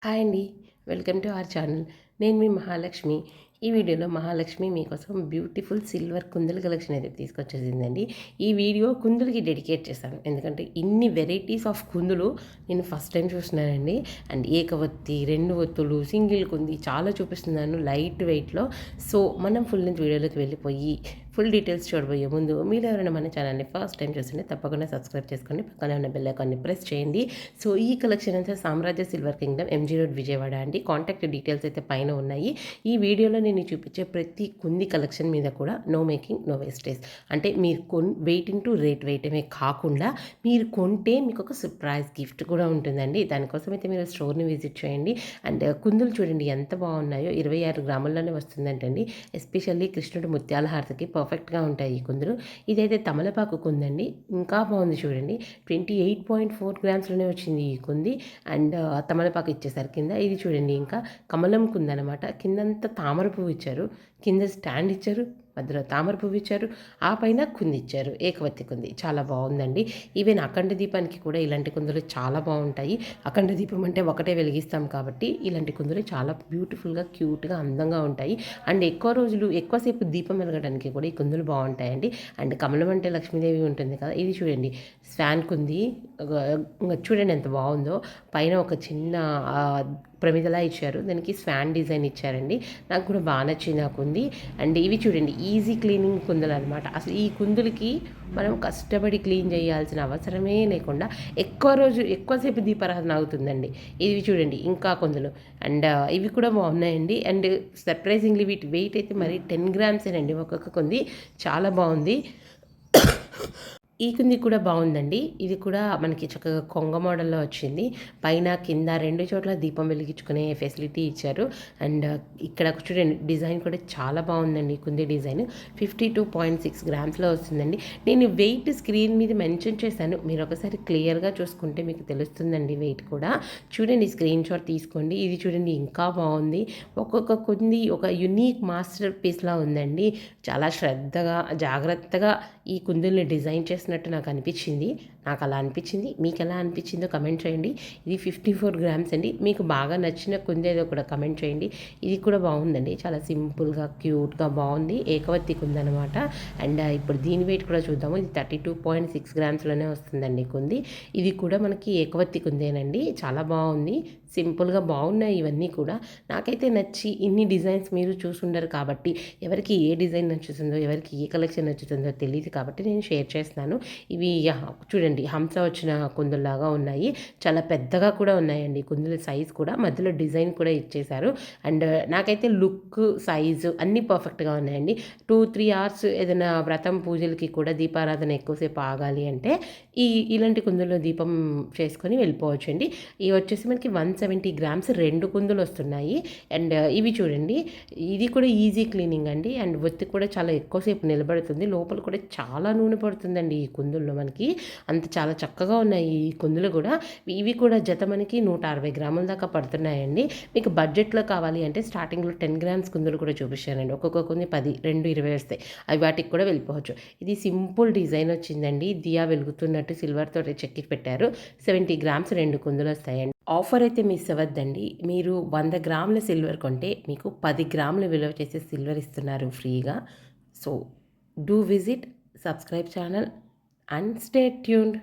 Hi అండి. Welcome to our channel. నేను మీ మహాలక్ష్మి. ఈ వీడియోలో మహాలక్ష్మి మీకోసం బ్యూటిఫుల్ సిల్వర్ కుందలు కలెక్షన్ అయితే తీసుకొచ్చేసిందండి. ఈ వీడియో కుందులకి డెడికేట్ చేశాను. ఎందుకంటే ఇన్ని వెరైటీస్ ఆఫ్ కుందులు నేను ఫస్ట్ టైం చూస్తున్నానండి. అండ్ ఏకవత్తి, 2 ఒత్తులు, సింగిల్ కుంది చాలా చూపిస్తున్నాను లైట్ వెయిట్‌లో. సో, మనం ఫుల్ లెంత్ వీడియోలోకి వెళ్ళిపోయి ఫుల్ డీటెయిల్స్ చూడబోయే ముందు మీరు ఎవరైనా మన ఛానల్‌ని ఫస్ట్ టైం చూస్తుంటే తప్పకుండా సబ్స్క్రైబ్ చేసుకోండి. పక్కనే ఉన్న బెల్ ఐకాన్‌ని ప్రెస్ చేయండి. సో, ఈ కలెక్షన్ అంతా Samrajya Silver Kingdom, MG Road, Vijayawada అండి. కాంటాక్ట్ డీటెయిల్స్ అయితే పైన ఉన్నాయి. ఈ వీడియోలో నేను చూపించే ప్రతి కుంది కలెక్షన్ మీద కూడా నో మేకింగ్, నో వేస్టేజ్. అంటే మీరు వెయిట్ ఇంటూ రేట్ వేయటమే కాకుండా మీరు కొంటే మీకు ఒక సర్ప్రైజ్ గిఫ్ట్ కూడా ఉంటుందండి. దానికోసం అయితే మీరు స్టోర్‌ని విజిట్ చేయండి. అండ్ కుందులు చూడండి ఎంత బాగున్నాయో. 26 గ్రాముల్లోనే వస్తుందంటండి. ఎస్పెషల్లీ కృష్ణుడు ముత్యాల హారతికి పర్ఫెక్ట్‌గా ఉంటాయి ఈ కుందులు. ఇదైతే తమలపాకు కుందండి. ఇంకా బాగుంది చూడండి. 28.4 గ్రామ్స్‌లోనే వచ్చింది ఈ కుంది. అండ్ తమలపాకు ఇచ్చేసారు కింద. ఇది చూడండి ఇంకా కమలం కుందనమాట. కిందంతా తామర పువ్వు ఇచ్చారు. కింద స్టాండ్ ఇచ్చారు. మధ్యలో తామర పువ్వు ఇచ్చారు. ఆ పైన కుంది ఇచ్చారు. ఏకవత్తి కుంది. చాలా బాగుందండి. ఈవెన్ అఖండ దీపానికి కూడా ఇలాంటి కుందులు చాలా బాగుంటాయి. అఖండ దీపం అంటే ఒకటే వెలిగిస్తాం కాబట్టి ఇలాంటి కుందులు చాలా బ్యూటిఫుల్‌గా, క్యూట్‌గా, అందంగా ఉంటాయి. అండ్ ఎక్కువ రోజులు ఎక్కువసేపు దీపం వెలగడానికి కూడా ఈ కుందులు బాగుంటాయండి. అండ్ కమలం అంటే లక్ష్మీదేవి ఉంటుంది కదా! ఇది చూడండి స్వాన్ కుంది. చూడండి ఎంత బాగుందో. పైన ఒక చిన్న ప్రమిదలా ఇచ్చారు. దానికి స్వాన్ డిజైన్ ఇచ్చారండి. నాకు కూడా బాగా నచ్చింది ఆ కుంది. అండ్ ఇవి చూడండి ఈజీ క్లీనింగ్ కుందులు అనమాట. అసలు ఈ కుందులకి మనం కష్టపడి క్లీన్ చేయాల్సిన అవసరమే లేకుండా ఎక్కువసేపు దీపారాధన అవుతుందండి. ఇవి చూడండి ఇంకా కుందులు. అండ్ ఇవి కూడా బాగున్నాయండి. అండ్ సర్ప్రైజింగ్లీ వీటి వెయిట్ అయితే మరి 10 గ్రామ్సేనండి ఒక్కొక్క కుంది. చాలా బాగుంది. ఈ కుంది కూడా బాగుందండి. ఇది కూడా మనకి చక్కగా కొంగ మోడల్‌లో వచ్చింది. పైన, కింద 2 చోట్ల దీపం వెలిగించుకునే ఫెసిలిటీ ఇచ్చారు. అండ్ ఇక్కడ చూడండి డిజైన్ కూడా చాలా బాగుందండి. ఈ కుంది డిజైన్ 52.6 గ్రామ్స్‌లో వస్తుందండి. నేను వెయిట్ స్క్రీన్ మీద మెన్షన్ చేశాను. మీరు ఒకసారి క్లియర్‌గా చూసుకుంటే మీకు తెలుస్తుందండి వెయిట్ కూడా. చూడండి స్క్రీన్ షాట్ తీసుకోండి. ఇది చూడండి ఇంకా బాగుంది. ఒక్కొక్క కుంది ఒక యూనిక్ మాస్టర్ పీస్‌లా ఉందండి. చాలా శ్రద్ధగా, జాగ్రత్తగా ఈ కుందుల్ని డిజైన్ చేసినట్టు నాకు అనిపించింది. నాకు అలా అనిపించింది. మీకు ఎలా అనిపించిందో కమెంట్ చేయండి. ఇది 54 గ్రామ్స్ అండి. మీకు బాగా నచ్చిన కుందేదో కూడా కమెంట్ చేయండి. ఇది కూడా బాగుందండి. చాలా సింపుల్‌గా, క్యూట్‌గా బాగుంది. ఏకవత్తి కుందనమాట. అండ్ ఇప్పుడు దీని వెయిట్ కూడా చూద్దాము. ఇది 32.6 గ్రామ్స్‌లోనే వస్తుందండి కుంది. ఇది కూడా మనకి ఏకవత్తి కుందేనండి. చాలా బాగుంది. సింపుల్‌గా బాగున్నాయి ఇవన్నీ కూడా. నాకైతే నచ్చి ఇన్ని డిజైన్స్ మీరు చూసుండరు కాబట్టి ఎవరికి ఏ డిజైన్ నచ్చుతుందో, ఎవరికి ఏ కలెక్షన్ నచ్చుతుందో తెలీదు కాబట్టి నేను షేర్ చేస్తున్నాను. ఇవి చూడండి హంస వచ్చిన కుందుల్లాగా ఉన్నాయి. చాలా పెద్దగా కూడా ఉన్నాయండి కుందుల సైజ్ కూడా. మధ్యలో డిజైన్ కూడా ఇచ్చేశారు. అండ్ నాకైతే లుక్, సైజు అన్నీ పర్ఫెక్ట్‌గా ఉన్నాయండి. 2, 3 అవర్స్ ఏదైనా వ్రతం, పూజలకి కూడా దీపారాధన ఎక్కువసేపు ఆగాలి అంటే ఇలాంటి కుందుల్లో దీపం చేసుకొని వెళ్ళిపోవచ్చండి. ఇవి వచ్చేసి మనకి 170 గ్రామ్స్ 2 కుందులు వస్తున్నాయి. అండ్ ఇవి చూడండి ఇది కూడా ఈజీ క్లీనింగ్ అండి. అండ్ ఒత్తి కూడా చాలా ఎక్కువసేపు నిలబడుతుంది. లోపల కూడా చాలా నూనె పడుతుందండి ఈ కుందుల్లో మనకి. చాలా చక్కగా ఉన్నాయి ఈ కుందులు కూడా. ఇవి కూడా జత మనకి 160 గ్రాముల దాకా పడుతున్నాయండి. మీకు బడ్జెట్‌లో కావాలి అంటే స్టార్టింగ్‌లో 10 గ్రామ్స్ కుందులు కూడా చూపించానండి. ఒక్కొక్క కుంది 10, 2 20 వస్తాయి. అవి వాటికి కూడా వెళ్ళిపోవచ్చు. ఇది సింపుల్ డిజైన్ వచ్చిందండి. దియా వెలుగుతున్నట్టు సిల్వర్ తోటి చెక్కి పెట్టారు. 70 గ్రామ్స్ 2 కుందులు వస్తాయండి. ఆఫర్ అయితే మిస్ అవ్వద్దండి. మీరు 100 గ్రాముల సిల్వర్ కొంటే మీకు 10 గ్రాముల విలువ చేసే సిల్వర్ ఇస్తున్నారు ఫ్రీగా. So, do visit, subscribe channel and stay tuned.